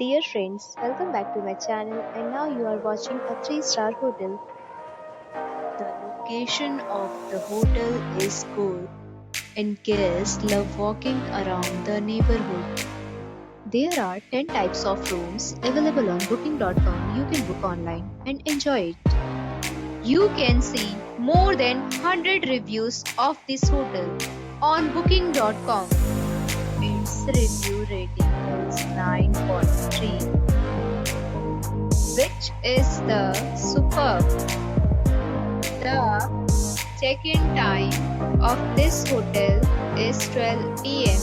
Dear friends, welcome back to my channel and now you are watching a 3-star hotel. The location of the hotel is good and guests love walking around the neighborhood. There are 10 types of rooms available on booking.com. You can book online and enjoy it. You can see more than 100 reviews of this hotel on booking.com. Its review rating is 9.3, which is the superb. The check-in time of this hotel is 12 p.m.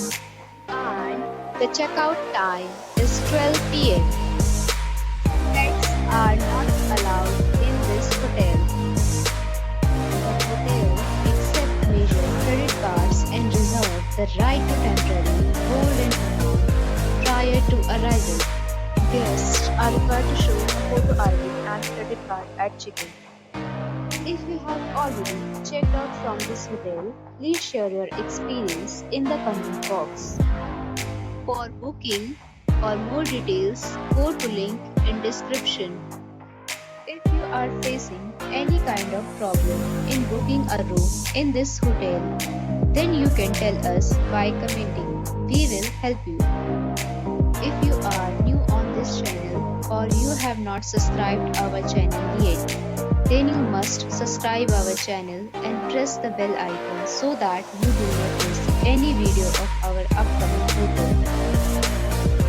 and the checkout time is 12 p.m. Pets are not allowed in this hotel. The hotel accepts major credit cards and reserves the right to temporarily hold an amount prior to arrival. Guests are required to show a photo ID and credit card at check-in. If you have already checked out from this hotel, please share your experience in the comment box. For booking or more details, go to link in description. If you are facing any kind of problem in booking a room in this hotel, then you can tell us by commenting. We will help you. If you are new on this channel or you have not subscribed our channel yet, then you must subscribe our channel and press the bell icon so that you do not miss any video of our upcoming hotel.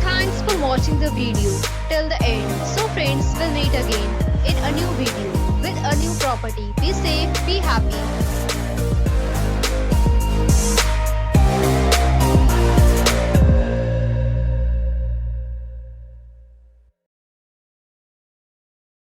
Thanks for watching the video till the end. So friends, we'll meet again in a new video with a new property. Be safe, be happy.